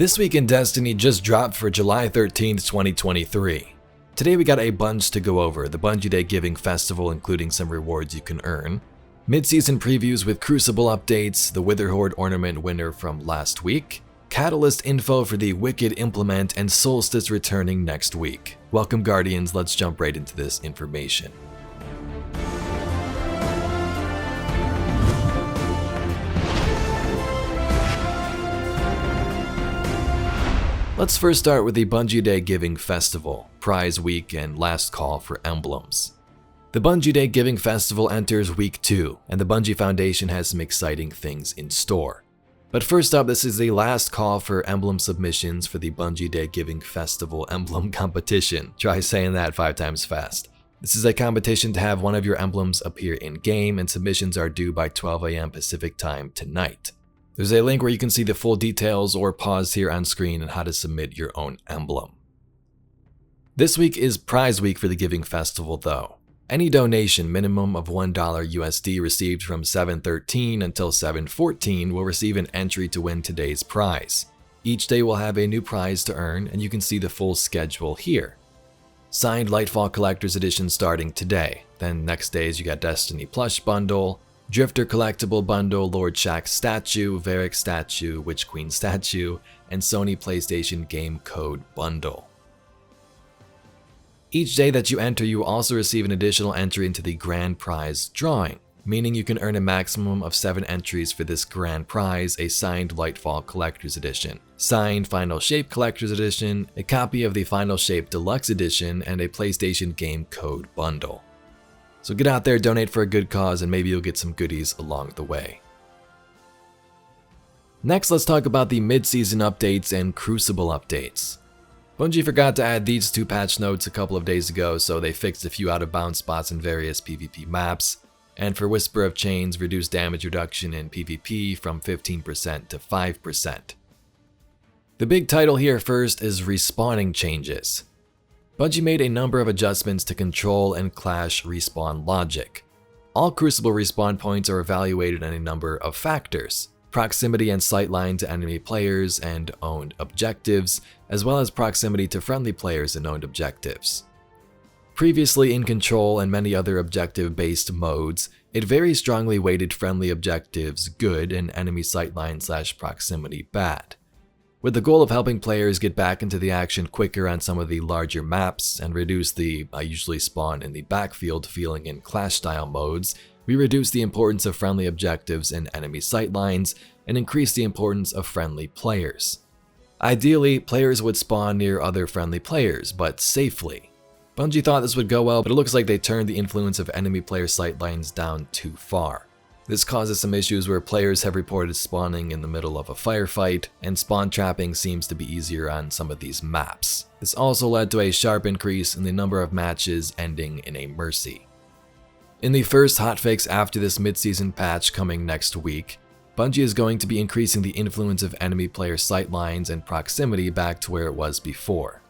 This week in Destiny just dropped for July 13th, 2023. Today we got a bunch to go over: the Bungee Day Giving Festival, including some rewards you can earn, mid-season previews with Crucible updates, the Wither Horde ornament winner from last week, Catalyst info for the Wicked implement, and Solstice returning next week. Welcome Guardians, let's jump right into this information. Let's first start with the Bungee Day Giving Festival, Prize Week, and last call for emblems. The Bungee Day Giving Festival enters Week 2, and the Bungie Foundation has some exciting things in store. But first up, this is the last call for emblem submissions for the Bungee Day Giving Festival Emblem Competition. Try saying that 5 times fast. This is a competition to have one of your emblems appear in-game, and submissions are due by 12 AM Pacific Time tonight. There's a link where you can see the full details or pause here on screen on how to submit your own emblem. This week is Prize Week for the Giving Festival though. Any donation minimum of $1 USD received from 7/13 until 7/14 will receive an entry to win today's prize. Each day will have a new prize to earn, and you can see the full schedule here. Signed Lightfall Collector's Edition starting today. Then next days you got Destiny Plush Bundle, Drifter Collectible Bundle, Lord Shack Statue, Varric Statue, Witch Queen Statue, and Sony PlayStation Game Code Bundle. Each day that you enter, you will also receive an additional entry into the Grand Prize drawing, meaning you can earn a maximum of 7 entries for this Grand Prize: a signed Lightfall Collector's Edition, signed Final Shape Collector's Edition, a copy of the Final Shape Deluxe Edition, and a PlayStation Game Code Bundle. So get out there, donate for a good cause, and maybe you'll get some goodies along the way. Next, let's talk about the mid-season updates and Crucible updates. Bungie forgot to add these 2 patch notes a couple of days ago, so they fixed a few out-of-bounds spots in various PvP maps, and for Whisper of Chains, reduced damage reduction in PvP from 15% to 5%. The big title here first is respawning changes. Bungie made a number of adjustments to control and clash respawn logic. All Crucible respawn points are evaluated on a number of factors: proximity and sightline to enemy players and owned objectives, as well as proximity to friendly players and owned objectives. Previously in Control and many other objective-based modes, it very strongly weighted friendly objectives good and enemy sightline/proximity bad, with the goal of helping players get back into the action quicker on some of the larger maps and reduce the "I usually spawn in the backfield" feeling in clash-style modes. We reduce the importance of friendly objectives and enemy sightlines and increase the importance of friendly players. Ideally, players would spawn near other friendly players, but safely. Bungie thought this would go well, but it looks like they turned the influence of enemy player sightlines down too far. This causes some issues where players have reported spawning in the middle of a firefight, and spawn trapping seems to be easier on some of these maps. This also led to a sharp increase in the number of matches ending in a mercy. In the first hotfix after this mid-season patch coming next week, Bungie is going to be increasing the influence of enemy player sightlines and proximity back to where it was before.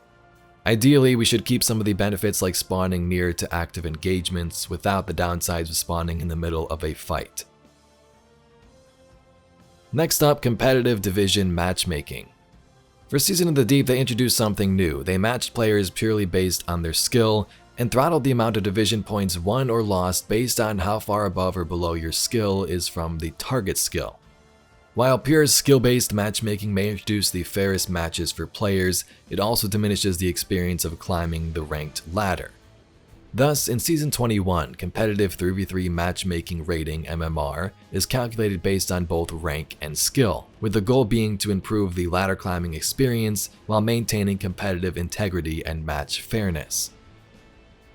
Ideally, we should keep some of the benefits like spawning near to active engagements without the downsides of spawning in the middle of a fight. Next up, competitive division matchmaking. For Season of the Deep, they introduced something new. They matched players purely based on their skill and throttled the amount of division points won or lost based on how far above or below your skill is from the target skill. While pure skill-based matchmaking may introduce the fairest matches for players, it also diminishes the experience of climbing the ranked ladder. Thus, in Season 21, competitive 3v3 matchmaking rating (MMR) is calculated based on both rank and skill, with the goal being to improve the ladder climbing experience while maintaining competitive integrity and match fairness.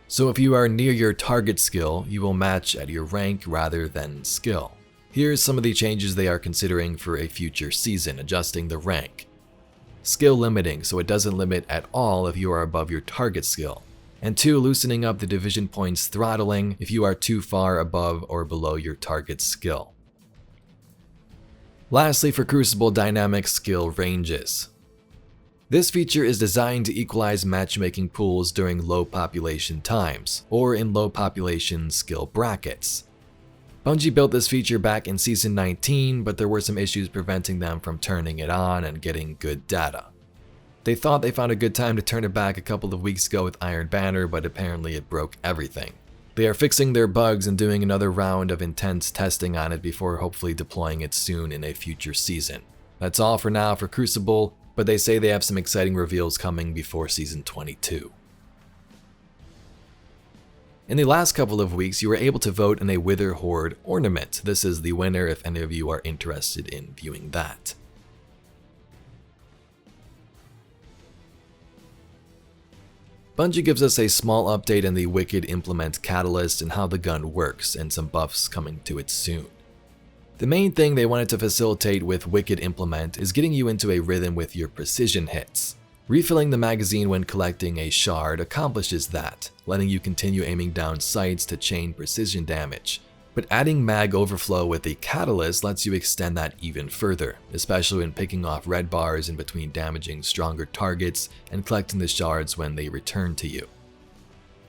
So if you are near your target skill, you will match at your rank rather than skill. Here's some of the changes they are considering for a future season: adjusting the rank. Skill limiting, so it doesn't limit at all if you are above your target skill. And 2, loosening up the division points throttling if you are too far above or below your target skill. Lastly, for Crucible, dynamic skill ranges. This feature is designed to equalize matchmaking pools during low population times, or in low population skill brackets. Bungie built this feature back in Season 19, but there were some issues preventing them from turning it on and getting good data. They thought they found a good time to turn it back a couple of weeks ago with Iron Banner, but apparently it broke everything. They are fixing their bugs and doing another round of intense testing on it before hopefully deploying it soon in a future season. That's all for now for Crucible, but they say they have some exciting reveals coming before Season 22. In the last couple of weeks, you were able to vote in a Wither Horde ornament. This is the winner if any of you are interested in viewing that. Bungie gives us a small update on the Wicked Implement Catalyst and how the gun works, and some buffs coming to it soon. The main thing they wanted to facilitate with Wicked Implement is getting you into a rhythm with your precision hits. Refilling the magazine when collecting a shard accomplishes that, letting you continue aiming down sights to chain precision damage. But adding mag overflow with the catalyst lets you extend that even further, especially when picking off red bars in between damaging stronger targets and collecting the shards when they return to you.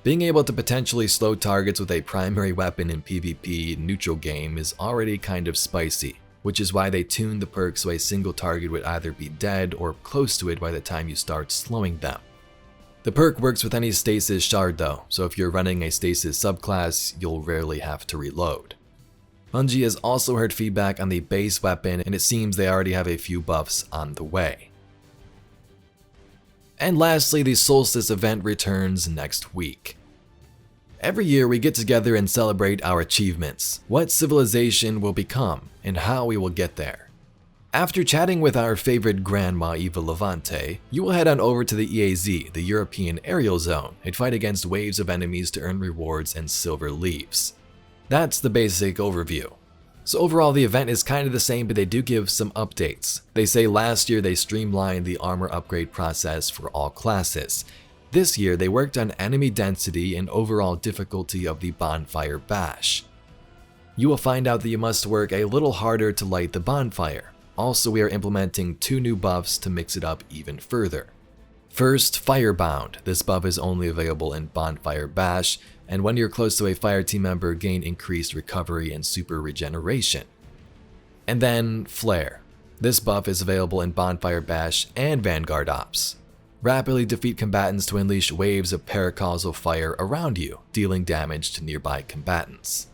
Being able to potentially slow targets with a primary weapon in PvP neutral game is already kind of spicy, which is why they tuned the perk so a single target would either be dead or close to it by the time you start slowing them. The perk works with any stasis shard though, so if you're running a stasis subclass, you'll rarely have to reload. Bungie has also heard feedback on the base weapon, and it seems they already have a few buffs on the way. And lastly, the Solstice event returns next week. Every year we get together and celebrate our achievements, what civilization will become, and how we will get there. After chatting with our favorite grandma Eva Levante, you will head on over to the EAZ, the European Aerial Zone, and fight against waves of enemies to earn rewards and silver leaves. That's the basic overview. So overall the event is kind of the same, but they do give some updates. They say last year they streamlined the armor upgrade process for all classes. This year, they worked on enemy density and overall difficulty of the bonfire bash. You will find out that you must work a little harder to light the bonfire. Also, we are implementing 2 new buffs to mix it up even further. First, Firebound. This buff is only available in Bonfire Bash, and when you're close to a fire team member, gain increased recovery and super regeneration. And then, Flare. This buff is available in Bonfire Bash and Vanguard Ops. Rapidly defeat combatants to unleash waves of paracausal fire around you, dealing damage to nearby combatants.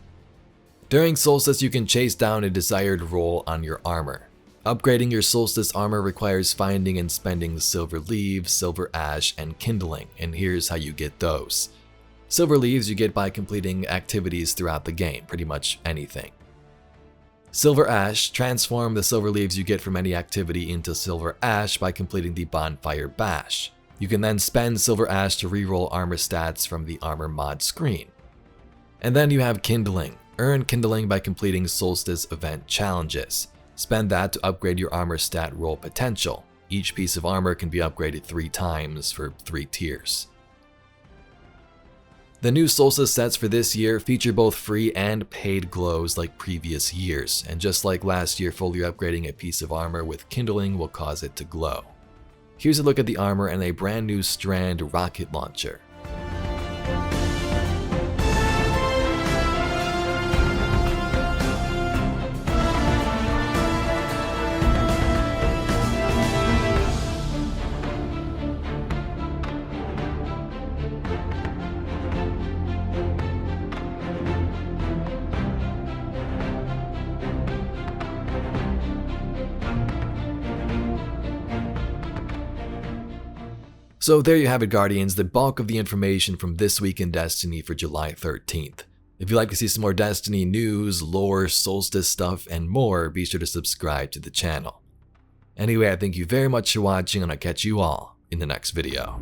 During Solstice, you can chase down a desired roll on your armor. Upgrading your Solstice armor requires finding and spending silver leaves, silver ash, and kindling, and here's how you get those. Silver leaves you get by completing activities throughout the game, pretty much anything. Silver ash, transform the silver leaves you get from any activity into silver ash by completing the Bonfire Bash. You can then spend silver ash to reroll armor stats from the armor mod screen. And then you have kindling. Earn kindling by completing Solstice event challenges. Spend that to upgrade your armor stat roll potential. Each piece of armor can be upgraded 3 times for 3 tiers. The new Solstice sets for this year feature both free and paid glows like previous years, and just like last year, fully upgrading a piece of armor with kindling will cause it to glow. Here's a look at the armor and a brand new Strand rocket launcher. So there you have it, Guardians, the bulk of the information from this week in Destiny for July 13th. If you'd like to see some more Destiny news, lore, Solstice stuff, and more, be sure to subscribe to the channel. Anyway, I thank you very much for watching, and I'll catch you all in the next video.